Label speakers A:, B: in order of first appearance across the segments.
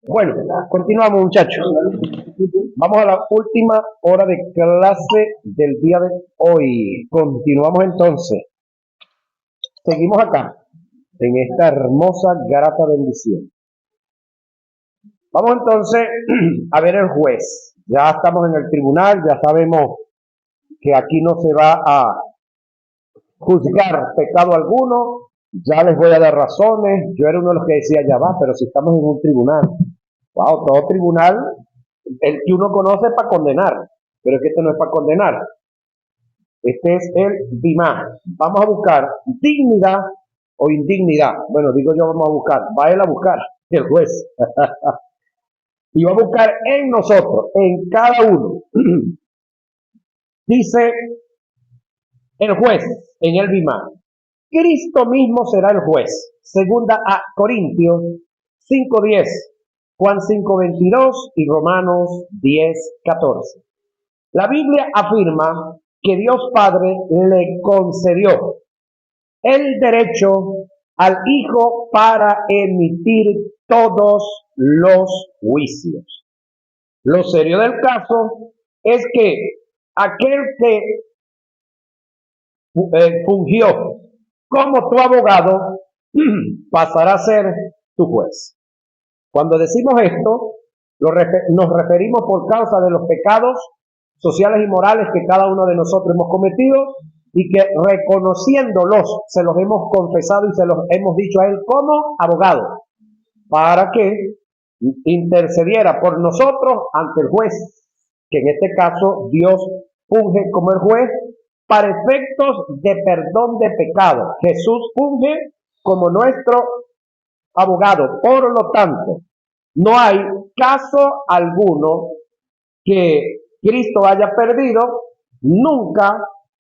A: Bueno, continuamos, muchachos. Vamos a la última hora de clase del día de hoy. Continuamos entonces. Seguimos acá, en esta hermosa, grata bendición. Vamos entonces a ver el juez. Ya estamos en el tribunal, ya sabemos que aquí no se va a juzgar pecado alguno. Ya les voy a dar razones. Yo era uno de los que decía, ya va, pero si estamos en un tribunal. Wow, todo tribunal, el que uno conoce es para condenar, pero es que este no es para condenar. Este es el Bimá. Vamos a buscar dignidad o indignidad. Bueno, digo yo, vamos a buscar. Va él a buscar, el juez. Y va a buscar en nosotros, en cada uno. Dice el juez en el Bimá. Cristo mismo será el juez. Segunda a Corintios 5:10, Juan 5:22 y Romanos 10:14. La Biblia afirma que Dios Padre le concedió el derecho al Hijo para emitir todos los juicios. Lo serio del caso es que aquel que fungió como tu abogado pasará a ser tu juez. Cuando decimos esto, nos referimos por causa de los pecados sociales y morales que cada uno de nosotros hemos cometido y que reconociéndolos se los hemos confesado y se los hemos dicho a él como abogado para que intercediera por nosotros ante el juez, que en este caso Dios funge como el juez para efectos de perdón de pecado. Jesús funge como nuestro abogado. Por lo tanto, no hay caso alguno que Cristo haya perdido, nunca.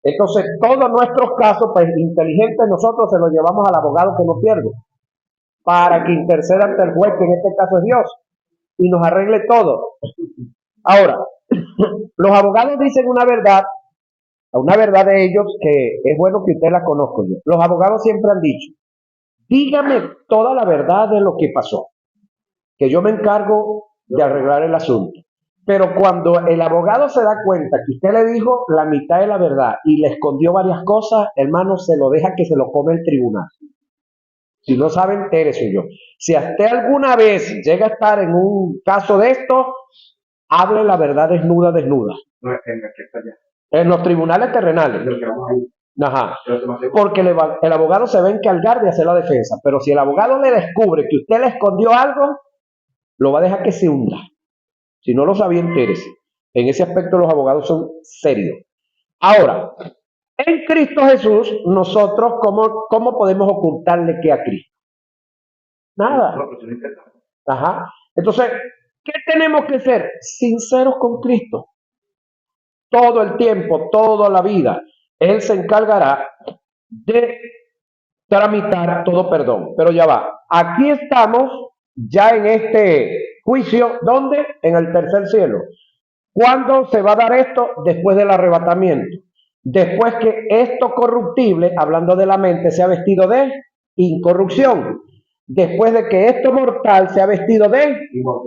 A: Entonces, todos nuestros casos, pues inteligentes nosotros se los llevamos al abogado que no pierde, para que interceda ante el juez, que en este caso es Dios, y nos arregle todo. Ahora, los abogados dicen una verdad de ellos que es bueno que usted la conozca. Los abogados siempre han dicho, dígame toda la verdad de lo que pasó, que yo me encargo de arreglar el asunto. Pero cuando el abogado se da cuenta que usted le dijo la mitad de la verdad y le escondió varias cosas, hermano, se lo deja que se lo come el tribunal. Si no sabe, entérese yo. Si usted alguna vez llega a estar en un caso de esto, hable la verdad desnuda.
B: No, que está allá.
A: En los tribunales terrenales.
B: Lo que vamos ahí.
A: Ajá. Porque el abogado se va a encargar de hacer la defensa. Pero si el abogado le descubre que usted le escondió algo, lo va a dejar que se hunda. Si no lo sabía, entérese. En ese aspecto los abogados son serios. Ahora, en Cristo Jesús, nosotros, ¿cómo podemos ocultarle qué a Cristo? Nada. Ajá. Entonces, ¿qué tenemos que ser? Sinceros con Cristo. Todo el tiempo, toda la vida. Él se encargará de tramitar todo perdón. Pero ya va. Aquí estamos ya en este juicio, ¿dónde? En el tercer cielo. ¿Cuándo se va a dar esto? Después del arrebatamiento. Después que esto corruptible, hablando de la mente, sea vestido de incorrupción. Después de que esto mortal sea vestido de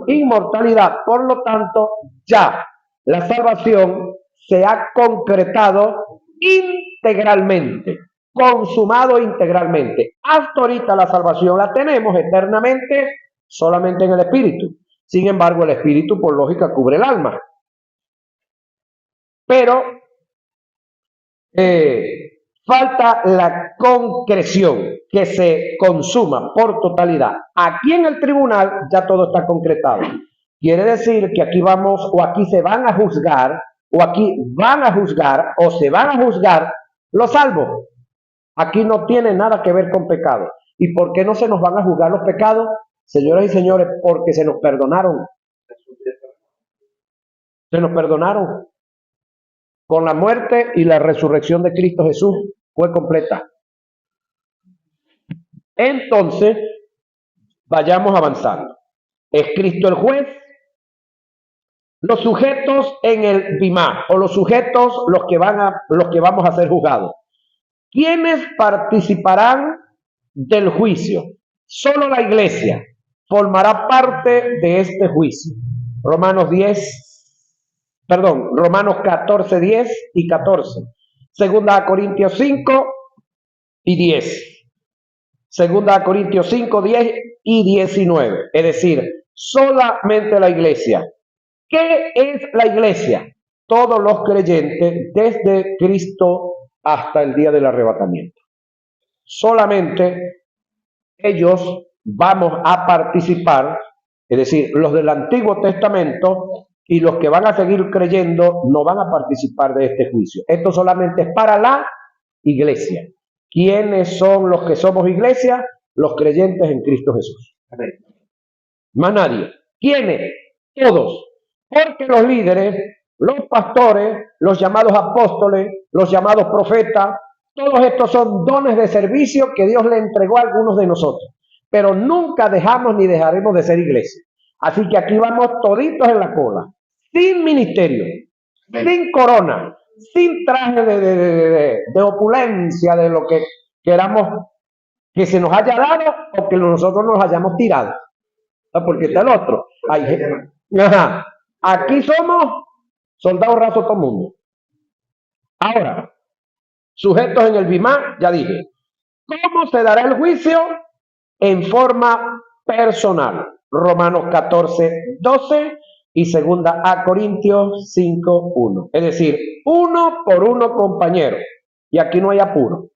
A: inmortalidad. Por lo tanto, ya la salvación se ha concretado integralmente, consumado integralmente. Hasta ahorita la salvación la tenemos eternamente solamente en el Espíritu. Sin embargo, el Espíritu, por lógica, cubre el alma. Pero falta la concreción, que se consuma por totalidad. Aquí en el tribunal ya todo está concretado. Quiere decir que aquí vamos, o aquí se van a juzgar, o aquí van a juzgar, o se van a juzgar los salvos. Aquí no tiene nada que ver con pecado. ¿Y por qué no se nos van a juzgar los pecados? Señoras y señores, porque se nos perdonaron. Se nos perdonaron. Con la muerte y la resurrección de Cristo Jesús fue completa. Entonces, vayamos avanzando. Es Cristo el juez. Los sujetos en el Bimá, o los sujetos los que vamos a ser juzgados. ¿Quiénes participarán del juicio? Solo la iglesia. formará parte de este juicio. Romanos 14, 10 y 14. Segunda a Corintios 5 y 10. Segunda a Corintios 5, 10 y 19. Es decir, solamente la iglesia. ¿Qué es la iglesia? Todos los creyentes desde Cristo hasta el día del arrebatamiento. Solamente ellos vamos a participar, es decir, los del Antiguo Testamento y los que van a seguir creyendo no van a participar de este juicio. Esto solamente es para la iglesia. ¿Quiénes son los que somos iglesia? Los creyentes en Cristo Jesús. Más nadie. ¿Quiénes? Todos. Porque los líderes, los pastores, los llamados apóstoles, los llamados profetas, todos estos son dones de servicio que Dios le entregó a algunos de nosotros. Pero nunca dejamos ni dejaremos de ser iglesia. Así que aquí vamos toditos en la cola. Sin ministerio, sin corona, sin traje de opulencia, de lo que queramos que se nos haya dado o que nosotros nos hayamos tirado. Porque está el otro. Ajá. Aquí somos soldados rasos todo el mundo. Ahora, sujetos en el BIMA, ya dije. ¿Cómo se dará el juicio? En forma personal. Romanos 14, 12 y segunda a Corintios 5, 1. Es decir, uno por uno, compañero. Y aquí no hay apuro.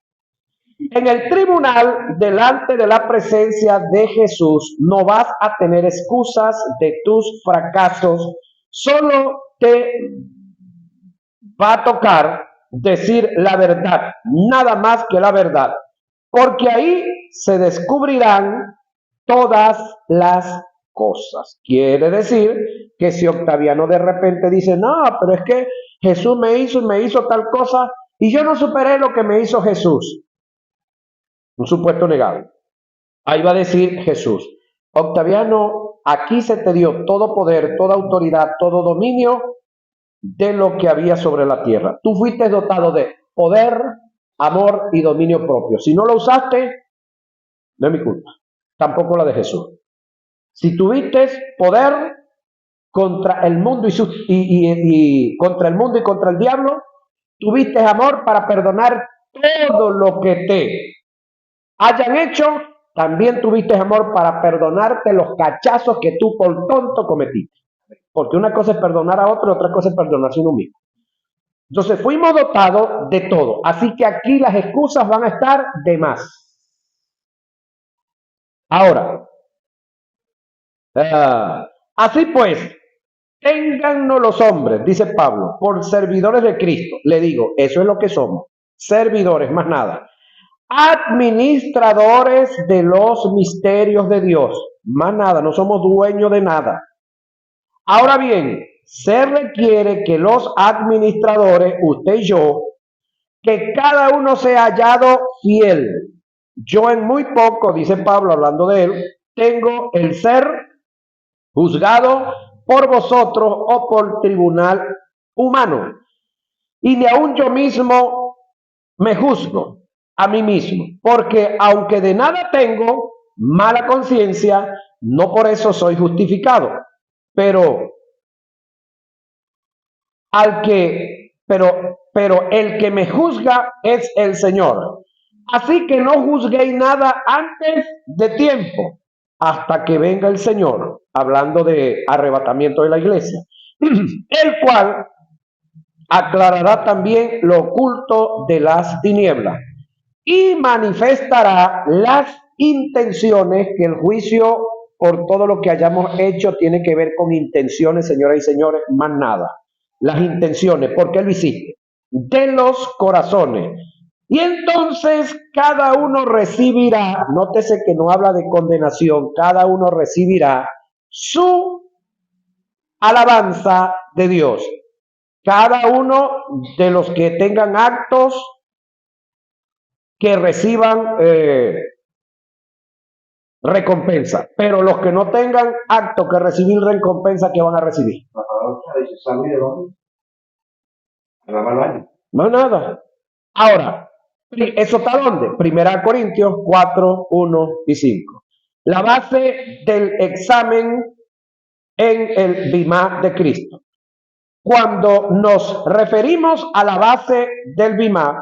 A: En el tribunal, delante de la presencia de Jesús, no vas a tener excusas de tus fracasos. Solo te va a tocar decir la verdad, nada más que la verdad. Porque ahí se descubrirán todas las cosas. Quiere decir que si Octaviano de repente dice, no, pero es que Jesús me hizo tal cosa y yo no superé lo que me hizo Jesús. Un supuesto negado. Ahí va a decir Jesús, Octaviano, aquí se te dio todo poder, toda autoridad, todo dominio de lo que había sobre la tierra. Tú fuiste dotado de poder, amor y dominio propio. Si no lo usaste, no es mi culpa. Tampoco la de Jesús. Si tuviste poder contra el mundo y contra el mundo y contra el diablo, tuviste amor para perdonar todo lo que te hayan hecho, también tuviste amor para perdonarte los cachazos que tú por tonto cometiste. Porque una cosa es perdonar a otro y otra cosa es perdonarse a uno mismo. Entonces fuimos dotados de todo. Así que aquí las excusas van a estar de más. Ahora, así pues, téngannos los hombres, dice Pablo, por servidores de Cristo. Le digo, eso es lo que somos. Servidores, más nada. Administradores de los misterios de Dios. Más nada, no somos dueños de nada. Ahora bien, se requiere que los administradores, usted y yo, que cada uno sea hallado fiel. Yo en muy poco, dice Pablo hablando de él, tengo el ser juzgado por vosotros o por tribunal humano. Y ni aun yo mismo me juzgo a mí mismo, porque aunque de nada tengo mala conciencia, no por eso soy justificado. Pero el que me juzga es el Señor. Así que no juzguéis nada antes de tiempo, hasta que venga el Señor, hablando de arrebatamiento de la iglesia, el cual aclarará también lo oculto de las tinieblas y manifestará las intenciones, que el juicio por todo lo que hayamos hecho tiene que ver con intenciones, señoras y señores, más nada. Las intenciones, ¿por qué lo hiciste? De los corazones. Y entonces cada uno recibirá, nótese que no habla de condenación, cada uno recibirá su alabanza de Dios. Cada uno de los que tengan actos que reciban recompensa, pero los que no tengan acto que recibir recompensa, ¿qué van a recibir? No nada. Ahora, ¿eso está dónde? 1 Corintios 4, 1 y 5. La base del examen en el Bimá de Cristo. Cuando nos referimos a la base del Bimá,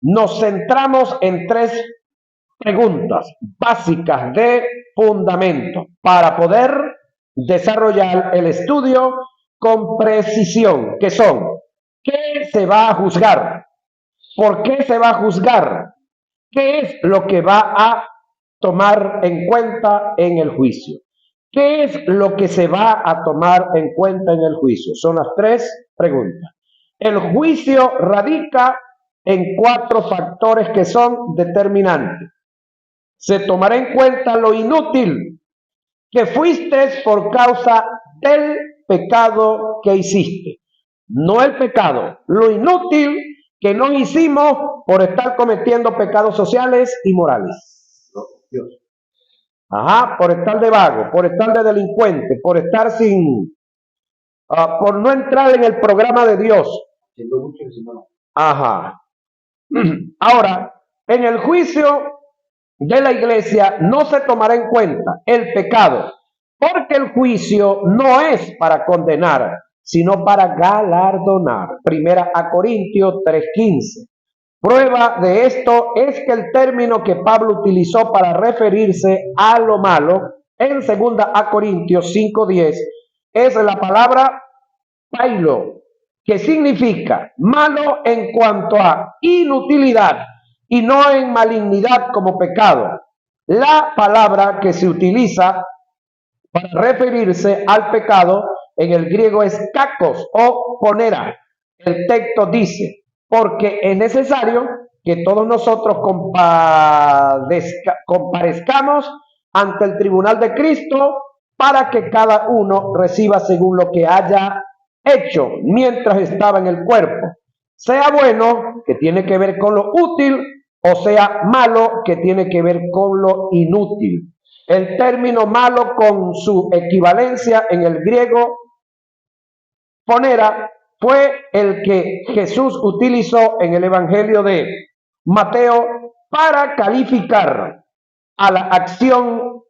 A: nos centramos en tres preguntas básicas de fundamento para poder desarrollar el estudio con precisión, que son: ¿qué se va a juzgar? ¿Por qué se va a juzgar? ¿Qué es lo que va a tomar en cuenta en el juicio? ¿Qué es lo que se va a tomar en cuenta en el juicio? Son las tres preguntas. El juicio radica en cuatro factores que son determinantes. Se tomará en cuenta lo inútil que fuiste por causa del pecado que hiciste. No el pecado, lo inútil que no hicimos por estar cometiendo pecados sociales y morales. Por estar de vago, por estar de delincuente, por estar por no entrar en el programa de Dios. Ahora, en el juicio de la iglesia no se tomará en cuenta el pecado, porque el juicio no es para condenar, sino para galardonar. Primera a Corintios 3:15. Prueba de esto es que el término que Pablo utilizó para referirse a lo malo en segunda a Corintios 5:10 es la palabra pailo, que significa malo en cuanto a inutilidad y no en malignidad como pecado. La palabra que se utiliza para referirse al pecado en el griego es kakos o ponera. El texto dice: porque es necesario que todos nosotros comparezcamos ante el tribunal de Cristo para que cada uno reciba según lo que haya hecho mientras estaba en el cuerpo, sea bueno, que tiene que ver con lo útil, o sea malo, que tiene que ver con lo inútil. El término malo, con su equivalencia en el griego ponera, fue el que Jesús utilizó en el Evangelio de Mateo para calificar a la acción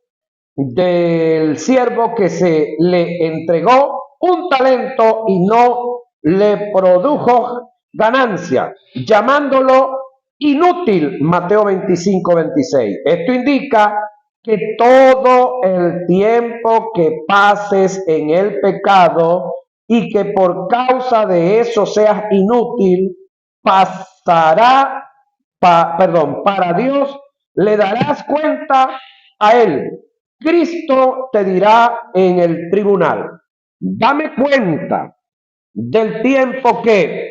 A: del siervo que se le entregó un talento y no le produjo ganancia, llamándolo inútil. Mateo 25:26. Esto indica que todo el tiempo que pases en el pecado y que por causa de eso seas inútil, para Dios le darás cuenta a Él. Cristo te dirá en el tribunal: dame cuenta del tiempo que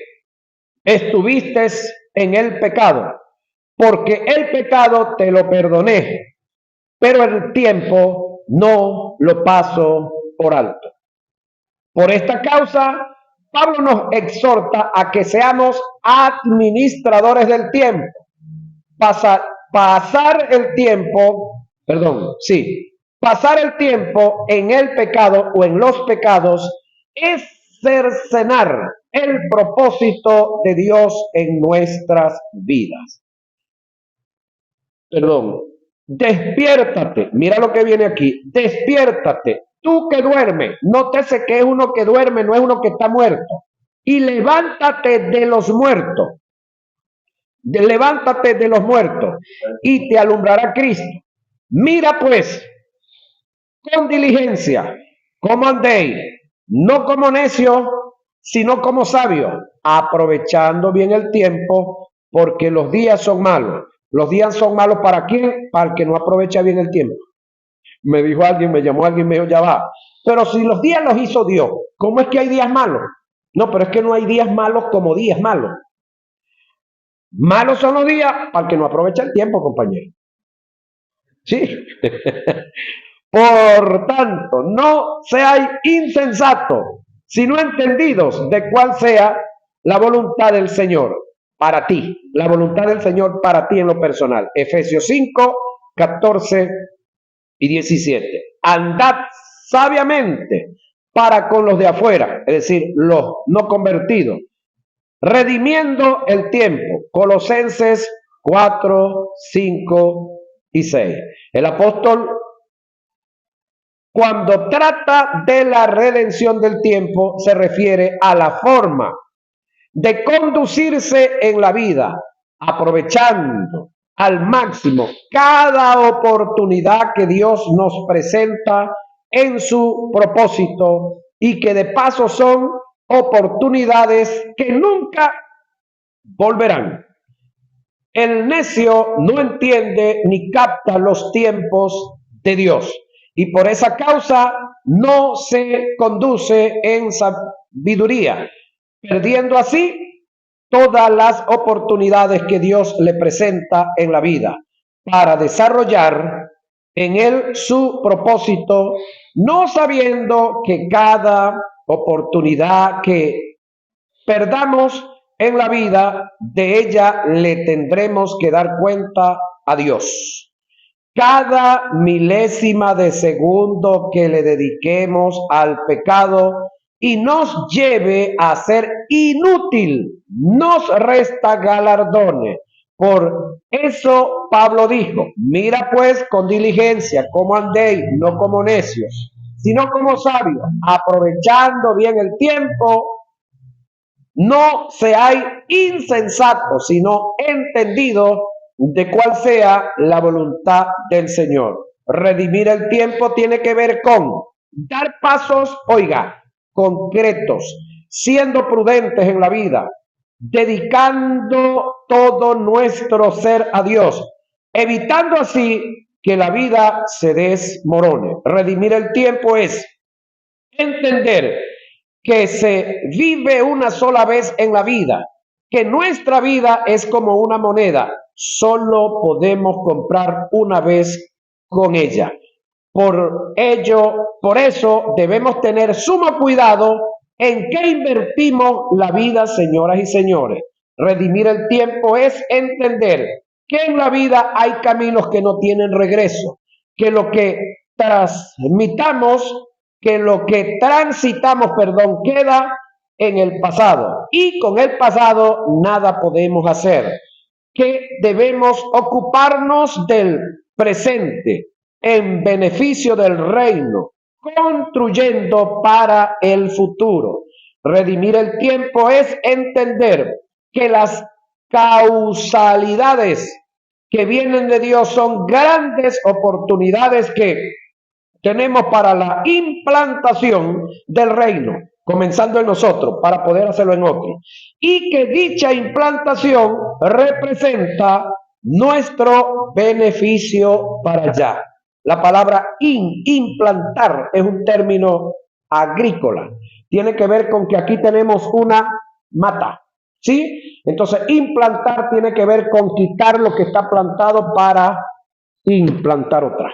A: estuviste en el pecado, porque el pecado te lo perdoné, pero el tiempo no lo paso por alto. Por esta causa, Pablo nos exhorta a que seamos administradores del tiempo. Pasar el tiempo en el pecado o en los pecados es cercenar el propósito de Dios en nuestras vidas. Despiértate, mira lo que viene aquí, despiértate, tú que duermes. Nótese que es uno que duerme, no es uno que está muerto. Y levántate de los muertos. Levántate de los muertos y te alumbrará Cristo. Mira pues con diligencia cómo andéis, no como necios, sino como sabios, aprovechando bien el tiempo, porque los días son malos. Los días son malos ¿para quién? Para el que no aprovecha bien el tiempo. Me llamó alguien, me dijo: ya va. Pero si los días los hizo Dios, ¿cómo es que hay días malos? No, pero es que no hay días malos como días malos. Malos son los días para el que no aprovecha el tiempo, compañero. Sí. Por tanto, no seáis insensatos, sino entendidos de cuál sea la voluntad del Señor para ti. La voluntad del Señor para ti en lo personal. Efesios 5:14 y 17. Andad sabiamente para con los de afuera, es decir, los no convertidos, redimiendo el tiempo. Colosenses 4, 5 y 6. El apóstol Cuando trata de la redención del tiempo, se refiere a la forma de conducirse en la vida, aprovechando al máximo cada oportunidad que Dios nos presenta en su propósito y que de paso son oportunidades que nunca volverán. El necio no entiende ni capta los tiempos de Dios y por esa causa no se conduce en sabiduría, perdiendo así todas las oportunidades que Dios le presenta en la vida para desarrollar en él su propósito, no sabiendo que cada oportunidad que perdamos en la vida, de ella le tendremos que dar cuenta a Dios. Cada milésima de segundo que le dediquemos al pecado y nos lleve a ser inútil, nos resta galardones. Por eso Pablo dijo, mira pues con diligencia cómo andéis, no como necios, sino como sabios, aprovechando bien el tiempo. No seáis insensatos, sino entendidos de cuál sea la voluntad del Señor. Redimir el tiempo tiene que ver con dar pasos, oiga, concretos, siendo prudentes en la vida, dedicando todo nuestro ser a Dios, evitando así que la vida se desmorone. Redimir el tiempo es entender que se vive una sola vez en la vida, que nuestra vida es como una moneda, solo podemos comprar una vez con ella. Por eso debemos tener sumo cuidado en qué invertimos la vida, señoras y señores. Redimir el tiempo es entender que en la vida hay caminos que no tienen regreso, que lo que transitamos, queda en el pasado y con el pasado nada podemos hacer, que debemos ocuparnos del presente en beneficio del reino, construyendo para el futuro. Redimir el tiempo es entender que las causalidades que vienen de Dios son grandes oportunidades que tenemos para la implantación del reino, comenzando en nosotros, para poder hacerlo en otros. Y que dicha implantación representa nuestro beneficio para allá. La palabra implantar es un término agrícola. Tiene que ver con que aquí tenemos una mata, ¿sí? Entonces, implantar tiene que ver con quitar lo que está plantado para implantar otra.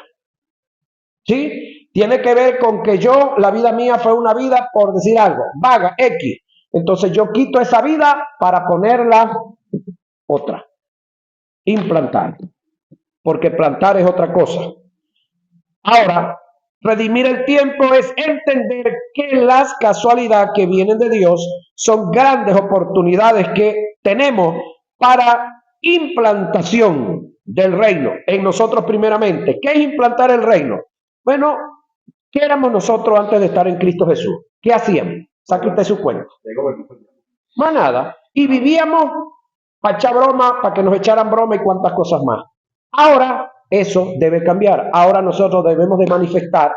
A: ¿Sí? Tiene que ver con que la vida mía fue una vida, por decir algo, vaga, X. Entonces yo quito esa vida para ponerla otra. Implantar. Porque plantar es otra cosa. Ahora, redimir el tiempo es entender que las casualidades que vienen de Dios son grandes oportunidades que tenemos para implantación del reino en nosotros primeramente. ¿Qué es implantar el reino? Bueno, ¿qué éramos nosotros antes de estar en Cristo Jesús? ¿Qué hacíamos? Saque usted su cuenta. Más nada. Y vivíamos para echar broma, para que nos echaran broma y cuantas cosas más. Ahora eso debe cambiar. Ahora nosotros debemos de manifestar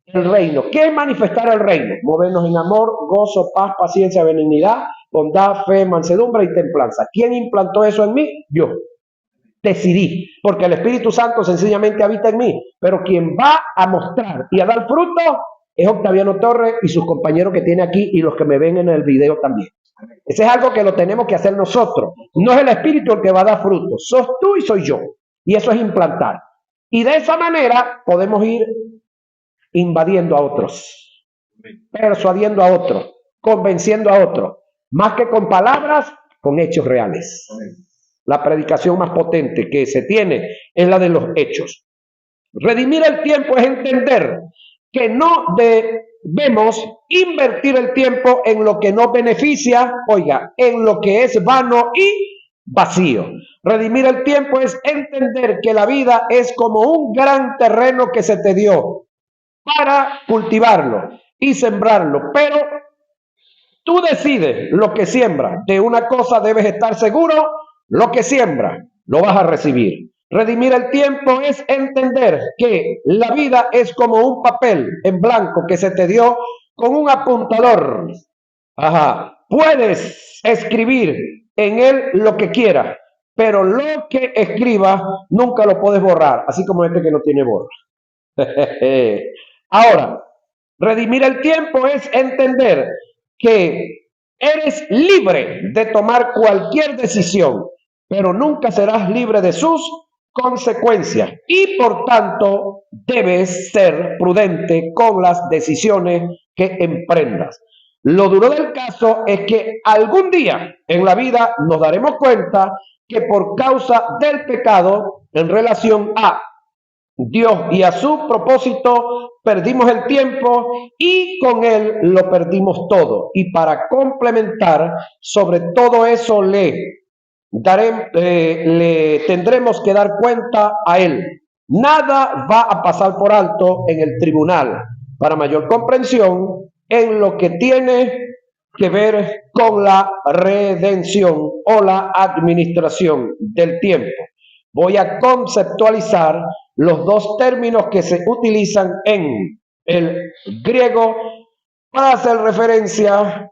A: el reino. ¿Qué es manifestar el reino? Movernos en amor, gozo, paz, paciencia, benignidad, bondad, fe, mansedumbre y templanza. ¿Quién implantó eso en mí? Yo. Decidí, porque el Espíritu Santo sencillamente habita en mí, pero quien va a mostrar y a dar fruto es Octaviano Torres y sus compañeros que tiene aquí y los que me ven en el video también. Ese es algo que lo tenemos que hacer nosotros. No es el Espíritu el que va a dar fruto, sos tú y soy yo. Y eso es implantar. Y de esa manera podemos ir invadiendo a otros, persuadiendo a otros, convenciendo a otros, más que con palabras, con hechos reales. La predicación más potente que se tiene es la de los hechos. Redimir el tiempo es entender que no debemos invertir el tiempo en lo que no beneficia, oiga, en lo que es vano y vacío. Redimir el tiempo es entender que la vida es como un gran terreno que se te dio. para cultivarlo y sembrarlo. Pero tú decides lo que siembras. De una cosa debes estar seguro: lo que siembras lo vas a recibir. Redimir el tiempo es entender que la vida es como un papel en blanco que se te dio con un apuntador. Ajá. Puedes escribir en él lo que quieras, pero lo que escribas nunca lo puedes borrar, así como este que no tiene borra. Ahora, redimir el tiempo es entender que eres libre de tomar cualquier decisión, pero nunca serás libre de sus consecuencias y por tanto debes ser prudente con las decisiones que emprendas. Lo duro del caso es que algún día en la vida nos daremos cuenta que por causa del pecado en relación a Dios y a su propósito perdimos el tiempo y con él lo perdimos todo. Y para complementar sobre todo eso le tendremos que dar cuenta a él. Nada va a pasar por alto en el tribunal. Para mayor comprensión en lo que tiene que ver con la redención o la administración del tiempo, voy a conceptualizar los dos términos que se utilizan en el griego para hacer referencia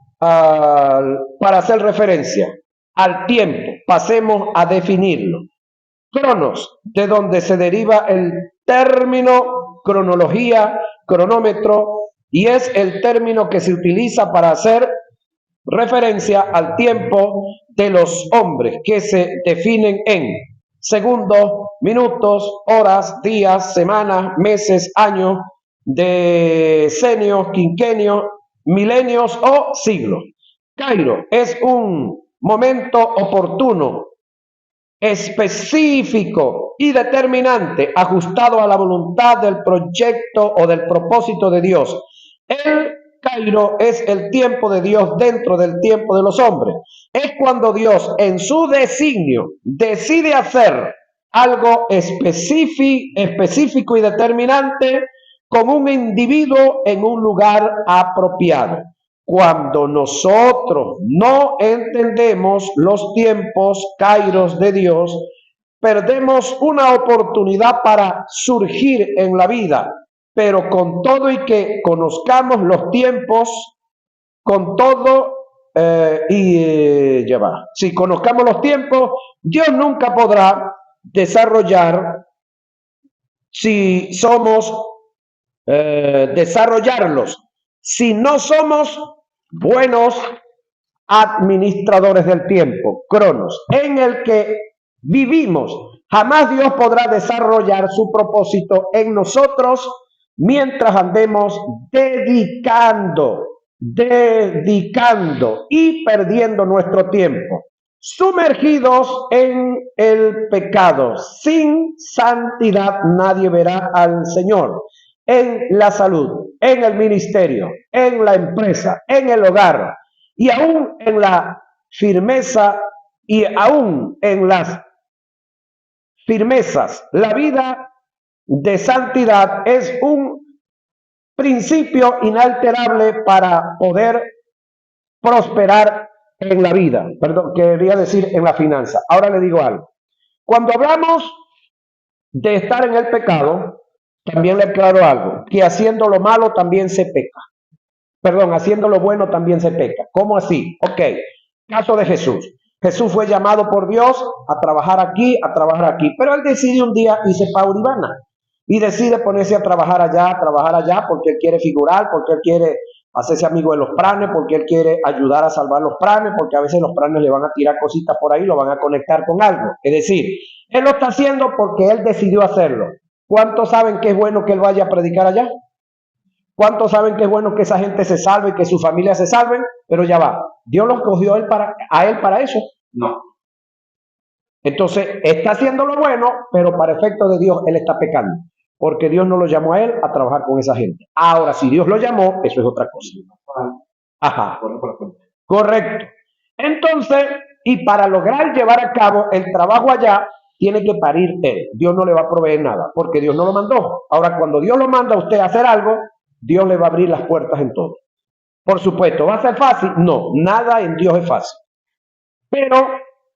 A: al tiempo. Pasemos a definirlo. Cronos, de donde se deriva el término cronología, cronómetro, y es el término que se utiliza para hacer referencia al tiempo de los hombres, que se definen en segundos, minutos, horas, días, semanas, meses, años, decenios, quinquenios, milenios o siglos. Cairo es un momento oportuno, específico y determinante, ajustado a la voluntad del proyecto o del propósito de Dios. El Cairo es el tiempo de Dios dentro del tiempo de los hombres. Es cuando Dios en su designio decide hacer algo específico y determinante con un individuo en un lugar apropiado. Cuando nosotros no entendemos los tiempos kairos de Dios, perdemos una oportunidad para surgir en la vida. Pero con todo y que conozcamos los tiempos, con todo si conozcamos los tiempos, Dios nunca podrá desarrollar, si somos desarrollarlos, si no somos buenos administradores del tiempo, cronos, en el que vivimos. Jamás Dios podrá desarrollar su propósito en nosotros mientras andemos dedicando y perdiendo nuestro tiempo, sumergidos en el pecado. Sin santidad nadie verá al Señor. En la salud, en el ministerio, en la empresa, en el hogar y aún en la firmeza y aún en las firmezas. La vida de santidad es un principio inalterable para poder prosperar en la vida. Perdón, quería decir en la finanza. Ahora le digo algo. Cuando hablamos de estar en el pecado, también le aclaro algo, que haciendo lo malo también se peca. Perdón, haciendo lo bueno también se peca. ¿Cómo así? Ok, caso de Jesús. Jesús fue llamado por Dios a trabajar aquí, pero él decide un día irse para Uribana y decide ponerse a trabajar allá, porque él quiere figurar, porque él quiere hacerse amigo de los pranes, porque él quiere ayudar a salvar los pranes, porque a veces los pranes le van a tirar cositas por ahí, lo van a conectar con algo. Es decir, él lo está haciendo porque él decidió hacerlo. ¿Cuántos saben que es bueno que él vaya a predicar allá? ¿Cuántos saben que es bueno que esa gente se salve, que su familia se salven? Pero ya va, Dios lo escogió a él para eso.
B: No.
A: Entonces, está haciendo lo bueno, pero para efecto de Dios, él está pecando. Porque Dios no lo llamó a él a trabajar con esa gente. Ahora, si Dios lo llamó, eso es otra cosa. Ajá. Correcto. Entonces, y para lograr llevar a cabo el trabajo allá, tiene que parir él. Dios no le va a proveer nada, porque Dios no lo mandó. Ahora, cuando Dios lo manda a usted a hacer algo, Dios le va a abrir las puertas en todo. Por supuesto, ¿va a ser fácil? No, nada en Dios es fácil. Pero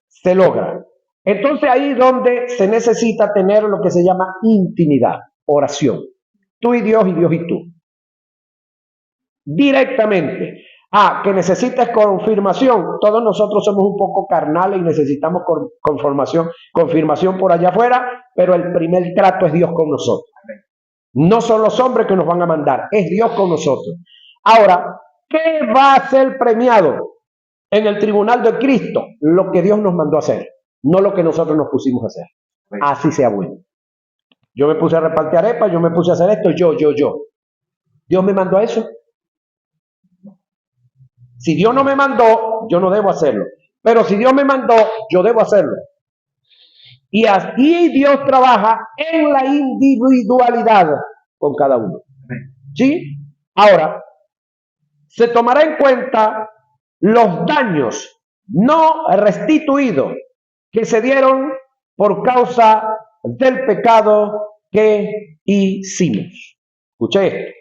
A: se logra. Entonces ahí es donde se necesita tener lo que se llama intimidad, oración. Tú y Dios y tú. Directamente. Que necesitas confirmación. Todos nosotros somos un poco carnales y necesitamos confirmación por allá afuera, pero el primer trato es Dios con nosotros. No son los hombres que nos van a mandar, es Dios con nosotros. Ahora, ¿qué va a ser premiado en el tribunal de Cristo? Lo que Dios nos mandó a hacer, no lo que nosotros nos pusimos a hacer. Así sea bueno. Yo me puse a repartir arepas, yo me puse a hacer esto, yo. ¿Dios me mandó a eso? Si Dios no me mandó, yo no debo hacerlo. Pero si Dios me mandó, yo debo hacerlo. Y así Dios trabaja en la individualidad con cada uno. ¿Sí? Ahora, se tomará en cuenta los daños no restituidos que se dieron por causa del pecado que hicimos. Escuche esto.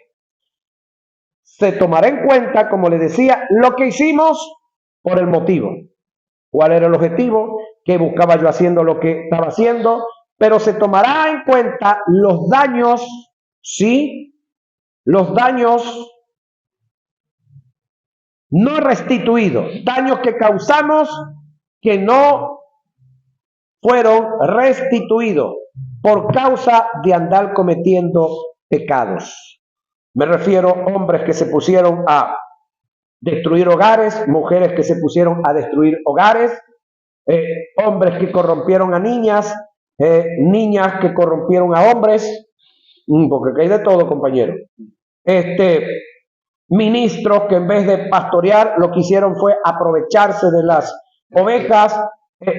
A: Se tomará en cuenta, como le decía, lo que hicimos por el motivo. ¿Cuál era el objetivo? ¿Qué buscaba yo haciendo lo que estaba haciendo? Pero se tomará en cuenta los daños, ¿sí? Los daños no restituidos, daños que causamos que no fueron restituidos por causa de andar cometiendo pecados. Me refiero a hombres que se pusieron a destruir hogares, mujeres que se pusieron a destruir hogares, hombres que corrompieron a niñas, niñas que corrompieron a hombres, porque hay de todo, compañero. Ministros que en vez de pastorear lo que hicieron fue aprovecharse de las ovejas,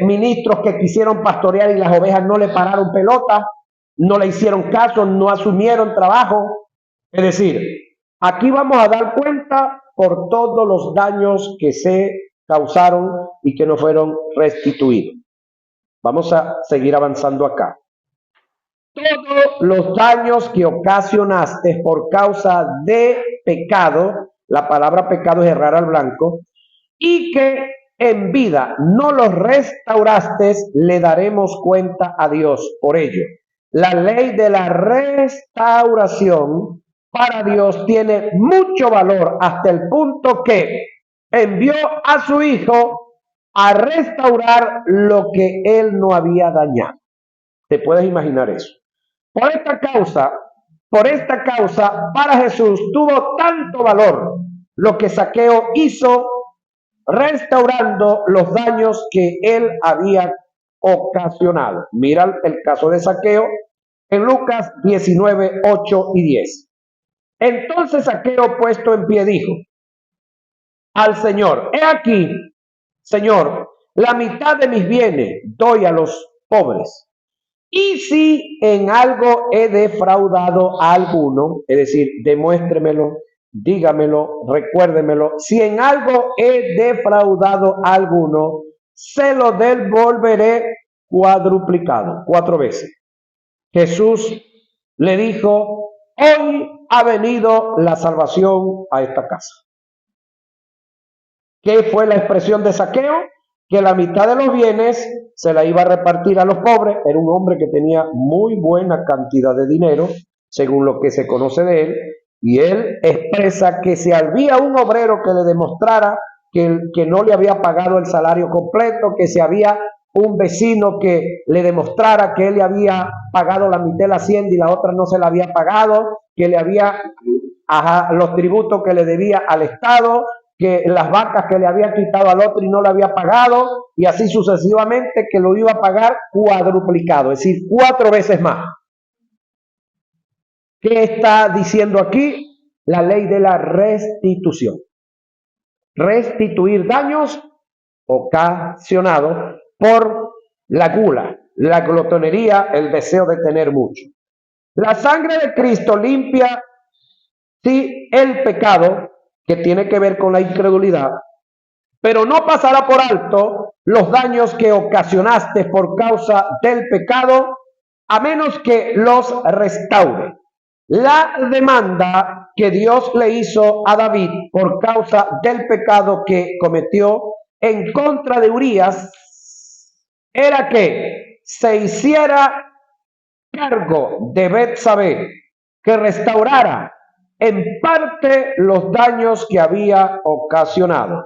A: ministros que quisieron pastorear y las ovejas no le pararon pelota, no le hicieron caso, no asumieron trabajo. Es decir, aquí vamos a dar cuenta por todos los daños que se causaron y que no fueron restituidos. Vamos a seguir avanzando acá. Todos los daños que ocasionaste por causa de pecado, la palabra pecado es errar al blanco, y que en vida no los restauraste, le daremos cuenta a Dios por ello. La ley de la restauración para Dios tiene mucho valor hasta el punto que envió a su Hijo a restaurar lo que Él no había dañado. ¿Te puedes imaginar eso? Por esta causa, para Jesús tuvo tanto valor lo que Zaqueo hizo restaurando los daños que él había ocasionado. Mira el caso de Zaqueo en Lucas 19, 8 y 10. Entonces Zaqueo, puesto en pie, dijo al Señor: he aquí, Señor, la mitad de mis bienes doy a los pobres. Y si en algo he defraudado a alguno, es decir, demuéstremelo, dígamelo, recuérdemelo, si en algo he defraudado a alguno, se lo devolveré cuadruplicado, 4 veces. Jesús le dijo: hoy ha venido la salvación a esta casa. ¿Qué fue la expresión de Zaqueo? Que la mitad de los bienes se la iba a repartir a los pobres. Era un hombre que tenía muy buena cantidad de dinero, según lo que se conoce de él, y él expresa que si había un obrero que le demostrara que no le había pagado el salario completo, que si había un vecino que le demostrara que él le había pagado la mitad de la hacienda y la otra no se la había pagado, que le había los tributos que le debía al Estado, que las vacas que le había quitado al otro y no le había pagado, y así sucesivamente, que lo iba a pagar cuadruplicado, es decir, 4 veces más. ¿Qué está diciendo aquí? La ley de la restitución. Restituir daños ocasionados por la gula, la glotonería, el deseo de tener mucho. La sangre de Cristo limpia, sí, el pecado, que tiene que ver con la incredulidad, pero no pasará por alto los daños que ocasionaste por causa del pecado, a menos que los restaure. La demanda que Dios le hizo a David por causa del pecado que cometió en contra de Urías era que se hiciera cargo de Betsabé, que restaurara en parte los daños que había ocasionado.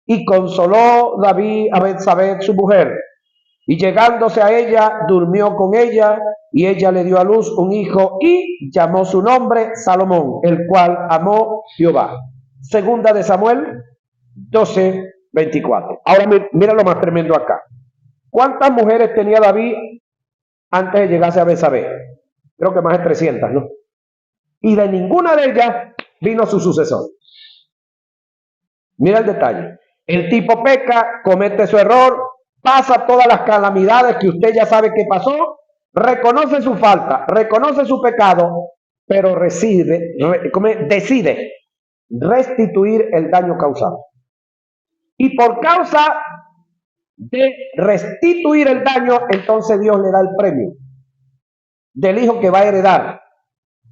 A: Y consoló David a Betsabé, su mujer, y llegándose a ella, durmió con ella, y ella le dio a luz un hijo, y llamó su nombre Salomón, el cual amó Jehová. Segunda de Samuel 12:24. Ahora mira lo más tremendo acá. ¿Cuántas mujeres tenía David antes de llegarse a Betsabé? Creo que más de 300, ¿no? Y de ninguna de ellas vino su sucesor. Mira el detalle. El tipo peca, comete su error, pasa todas las calamidades que usted ya sabe que pasó, reconoce su falta, reconoce su pecado, pero decide restituir el daño causado. Y por causa de restituir el daño, entonces Dios le da el premio del hijo que va a heredar.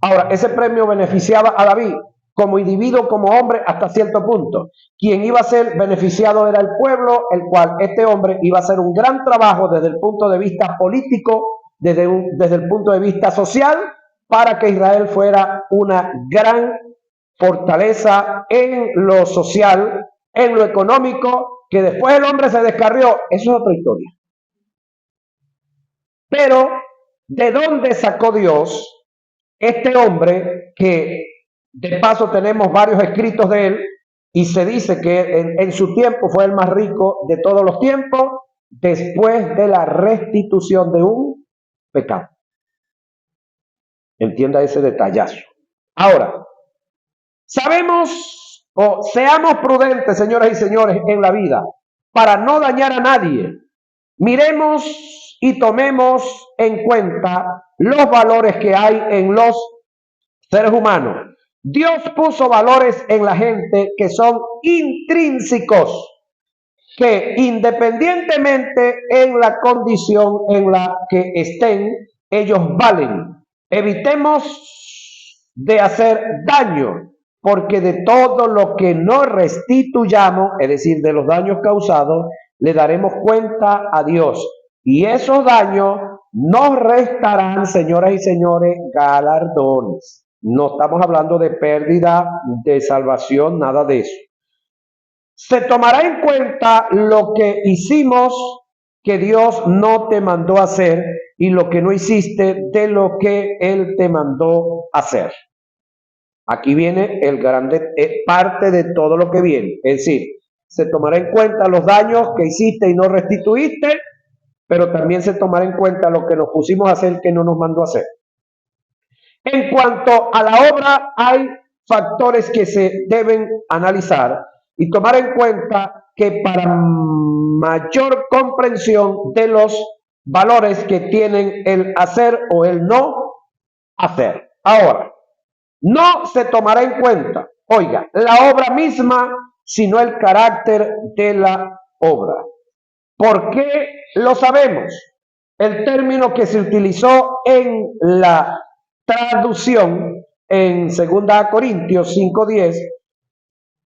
A: Ahora, ese premio beneficiaba a David como individuo, como hombre, hasta cierto punto. Quien iba a ser beneficiado era el pueblo, el cual este hombre iba a hacer un gran trabajo desde el punto de vista político, desde el punto de vista social, para que Israel fuera una gran fortaleza en lo social, en lo económico, que después el hombre se descarrió. Eso es otra historia. Pero, ¿de dónde sacó Dios este hombre que de paso tenemos varios escritos de él y se dice que en su tiempo fue el más rico de todos los tiempos después de la restitución de un pecado? Entienda ese detallazo. Ahora, sabemos o seamos prudentes, señoras y señores, en la vida para no dañar a nadie. Miremos y tomemos en cuenta los valores que hay en los seres humanos. Dios puso valores en la gente que son intrínsecos, que independientemente en la condición en la que estén, ellos valen. Evitemos de hacer daño, porque de todo lo que no restituyamos, es decir, de los daños causados, le daremos cuenta a Dios. Y esos daños nos restarán, señoras y señores, galardones. No estamos hablando de pérdida, de salvación, nada de eso. Se tomará en cuenta lo que hicimos que Dios no te mandó a hacer y lo que no hiciste de lo que Él te mandó a hacer. Aquí viene el grande parte de todo lo que viene. Es decir, se tomará en cuenta los daños que hiciste y no restituiste, pero también se tomará en cuenta lo que nos pusimos a hacer que no nos mandó a hacer. En cuanto a la obra, hay factores que se deben analizar y tomar en cuenta que para mayor comprensión de los valores que tienen el hacer o el no hacer. Ahora, no se tomará en cuenta, oiga, la obra misma, sino el carácter de la obra. ¿Por qué lo sabemos? El término que se utilizó en la traducción en 2 Corintios 5:10,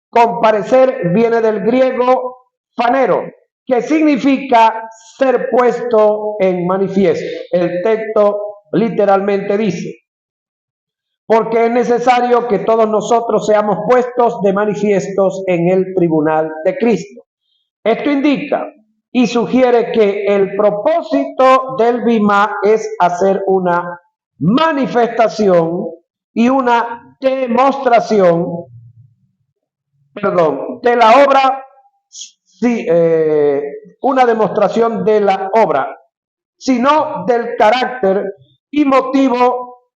A: comparecer, viene del griego fanero, que significa ser puesto en manifiesto. El texto literalmente dice: porque es necesario que todos nosotros seamos puestos de manifiestos en el tribunal de Cristo. Esto indica y sugiere que el propósito del bimá es hacer una manifestación y una demostración, de la obra, una demostración de la obra, sino del carácter y motivo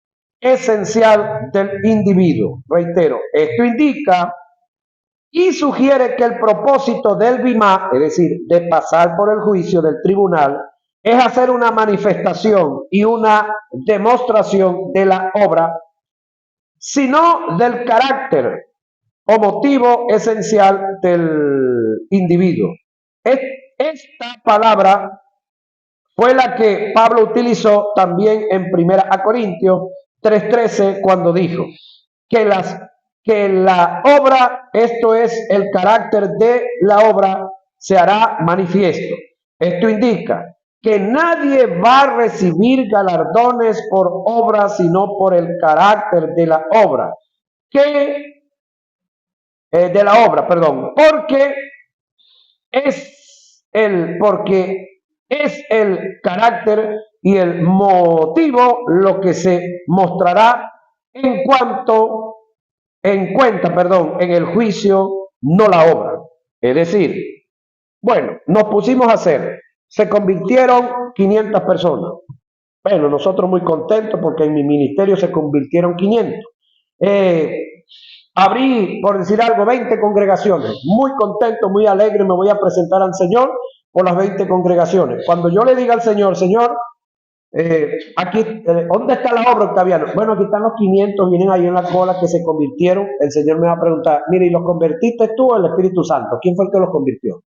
A: esencial del individuo. Reitero, esto indica y sugiere que el propósito del bimá, es decir, de pasar por el juicio del tribunal, es hacer una manifestación y una demostración de la obra, sino del carácter o motivo esencial del individuo. Esta palabra fue la que Pablo utilizó también en 1 Corintios 3:13 cuando dijo que la obra, esto es el carácter de la obra, se hará manifiesto. Esto indica que nadie va a recibir galardones por obra, sino por el carácter de la obra. Porque es el carácter y el motivo lo que se mostrará en el juicio, no la obra. Es decir, bueno, nos pusimos a hacer, se convirtieron 500 personas. Bueno, nosotros muy contentos porque en mi ministerio se convirtieron 500. Abrí, por decir algo, 20 congregaciones. Muy contento, muy alegre, me voy a presentar al Señor por las 20 congregaciones. Cuando yo le diga al Señor, Señor, ¿dónde está la obra, Octaviano? Bueno, aquí están los 500, vienen ahí en la cola que se convirtieron. El Señor me va a preguntar, mire, ¿y los convertiste tú o el Espíritu Santo? ¿Quién fue el que los convirtió?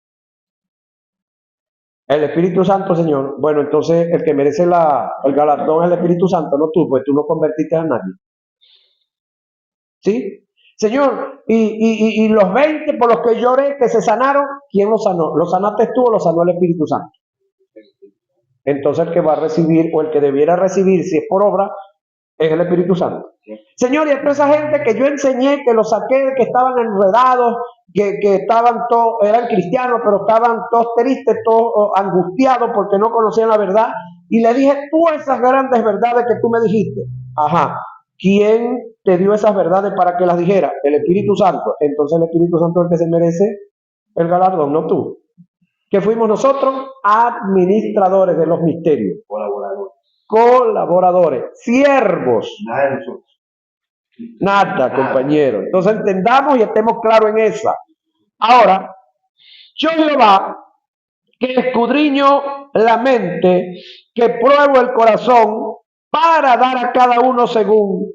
A: El Espíritu Santo, Señor. Bueno, entonces el que merece el galardón es el Espíritu Santo, no tú, pues tú no convertiste a nadie. ¿Sí? Señor, y los 20 por los que lloré que se sanaron, ¿quién los sanó? ¿Los sanaste tú o los sanó el Espíritu Santo? Entonces el que va a recibir o el que debiera recibir, si es por obra, es el Espíritu Santo. Señor, y a toda esa gente que yo enseñé, que los saqué, que estaban enredados, que estaban todos, eran cristianos, pero estaban todos tristes, todos angustiados porque no conocían la verdad, y le dije todas esas grandes verdades que tú me dijiste. Ajá. ¿Quién te dio esas verdades para que las dijera? El Espíritu Santo. Entonces el Espíritu Santo es el que se merece el galardón, no tú. ¿Qué fuimos nosotros? Administradores de los misterios. Colaboradores. Siervos.
B: Nada de nosotros.
A: Nada, compañero. Entonces entendamos y estemos claros en esa. Ahora, yo Jehová, que escudriño la mente, que pruebo el corazón, para dar a cada uno según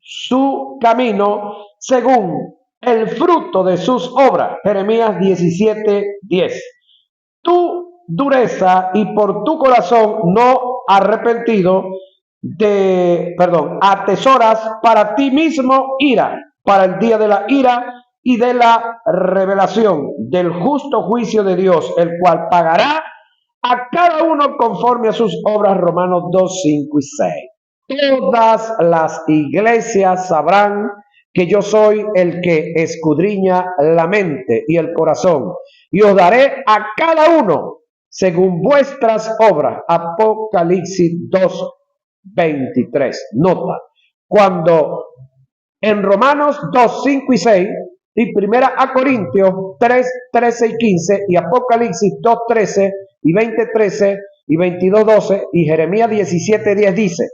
A: su camino, según el fruto de sus obras. Jeremías 17:10. Tu dureza y por tu corazón no arrepentido atesoras para ti mismo ira, para el día de la ira y de la revelación del justo juicio de Dios, el cual pagará a cada uno conforme a sus obras. Romanos 2, 5 y 6. Todas las iglesias sabrán que yo soy el que escudriña la mente y el corazón, y os daré a cada uno según vuestras obras. Apocalipsis 2, 23. Nota, cuando en Romanos 2, 5 y 6, y 1 Corintios 3, 13 y 15, y Apocalipsis 2, 13 y 20, 13 y 22, 12, y Jeremías 17, 10 dice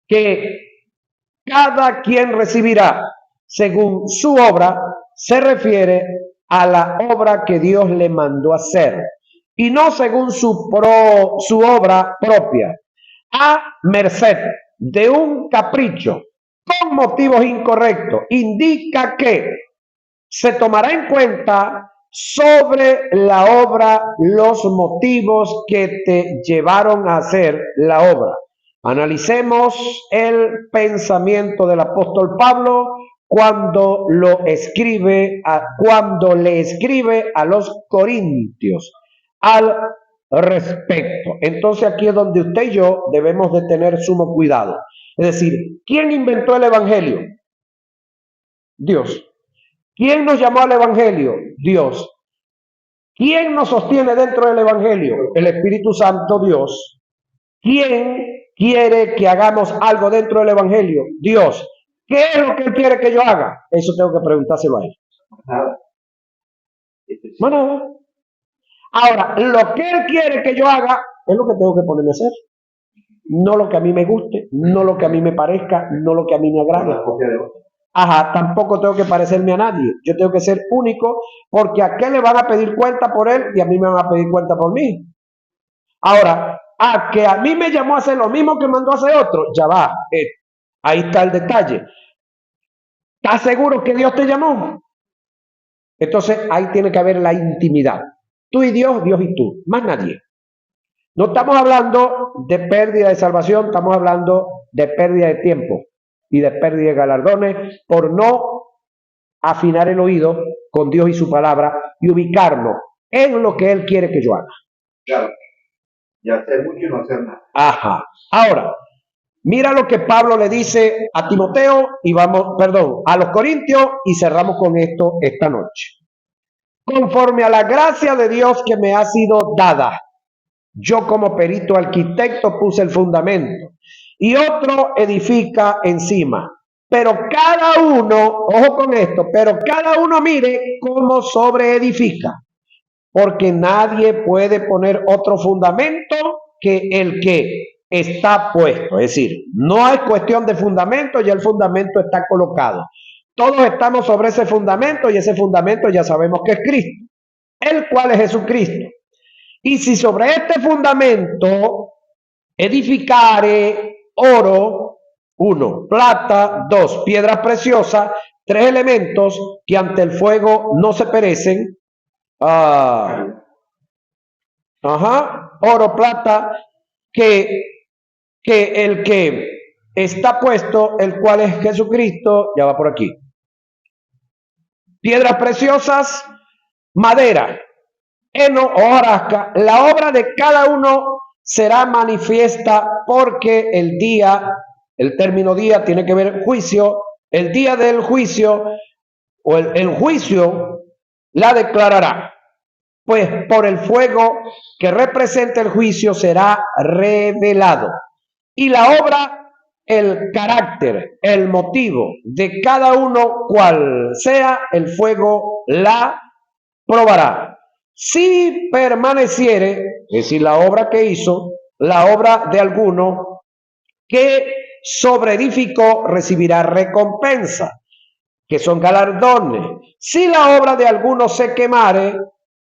A: que cada quien recibirá según su obra, se refiere a la obra que Dios le mandó hacer, y no según su obra propia, a merced de un capricho con motivos incorrectos. Indica que se tomará en cuenta sobre la obra los motivos que te llevaron a hacer la obra. Analicemos el pensamiento del apóstol Pablo cuando le escribe a los corintios al respecto. Entonces aquí es donde usted y yo debemos de tener sumo cuidado. Es decir, ¿quién inventó el evangelio? Dios. ¿Quién nos llamó al evangelio? Dios. ¿Quién nos sostiene dentro del evangelio? El Espíritu Santo, Dios. ¿Quién quiere que hagamos algo dentro del evangelio? Dios. ¿Qué es lo que Él quiere que yo haga? Eso tengo que preguntárselo a Él. Bueno, ahora, lo que Él quiere que yo haga es lo que tengo que ponerme a hacer. No lo que a mí me guste, no lo que a mí me parezca, no lo que a mí me agrade. Ajá, tampoco tengo que parecerme a nadie. Yo tengo que ser único, porque a qué le van a pedir cuenta por él y a mí me van a pedir cuenta por mí. Ahora, a que a mí me llamó a hacer lo mismo que mandó a hacer otro, ya va. Ahí está el detalle. ¿Estás seguro que Dios te llamó? Entonces ahí tiene que haber la intimidad. Tú y Dios, Dios y tú, más nadie. No estamos hablando de pérdida de salvación, estamos hablando de pérdida de tiempo y de pérdida de galardones por no afinar el oído con Dios y su palabra y ubicarlo en lo que Él quiere que yo haga.
B: Claro. Ya hacer mucho y no hacer nada.
A: Ajá. Ahora, mira lo que Pablo le dice a Timoteo y a los Corintios y cerramos con esto esta noche. Conforme a la gracia de Dios que me ha sido dada, yo como perito arquitecto puse el fundamento y otro edifica encima. Pero cada uno, ojo con esto, pero cada uno mire cómo sobreedifica, porque nadie puede poner otro fundamento que el que está puesto. Es decir, no hay cuestión de fundamento, ya el fundamento está colocado. Todos estamos sobre ese fundamento y ese fundamento ya sabemos que es Cristo, el cual es Jesucristo. Y si sobre este fundamento edificare oro, 1, plata, 2, piedras preciosas, 3 elementos que ante el fuego no se perecen, oro, plata, que el que está puesto, el cual es Jesucristo, ya va por aquí. Piedras preciosas, madera, heno o hojarasca, la obra de cada uno será manifiesta porque el término día tiene que ver juicio, el día del juicio o el juicio la declarará. Pues por el fuego que representa el juicio será revelado. Y la obra, el carácter, el motivo de cada uno, cual sea, el fuego la probará. Si permaneciere, es decir, la obra que hizo, la obra de alguno que sobreedificó, recibirá recompensa, que son galardones. Si la obra de alguno se quemare,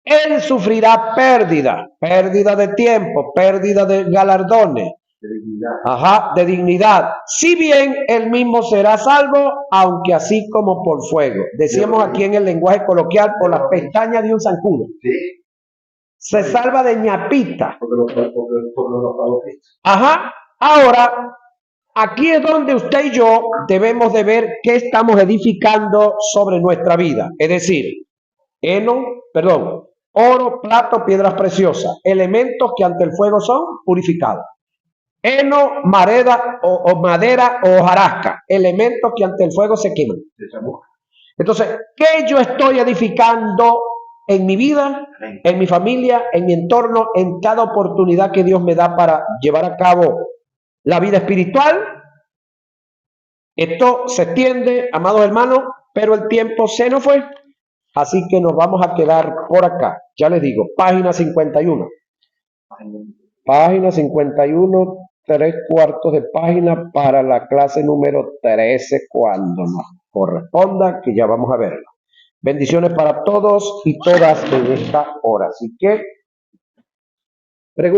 A: él sufrirá pérdida de tiempo, pérdida de galardones, de dignidad. Si bien él mismo será salvo, aunque así como por fuego. Decíamos aquí en el lenguaje coloquial, por las pestañas de un zancudo.
B: Sí.
A: Se salva de ñapita. Ahora, aquí es donde usted y yo debemos de ver qué estamos edificando sobre nuestra vida. Es decir, oro, plata, piedras preciosas, elementos que ante el fuego son purificados. Heno, madera o hojarasca, elementos que ante el fuego se queman. Entonces, ¿qué yo estoy edificando en mi vida, en mi familia, en mi entorno, en cada oportunidad que Dios me da para llevar a cabo la vida espiritual? Esto se extiende, amados hermanos, pero el tiempo se nos fue, así que nos vamos a quedar por acá. Ya les digo, página 51. Página 51, 3/4 de página para la clase número 13, cuando nos corresponda, que ya vamos a verla. Bendiciones para todos y todas en esta hora. Así que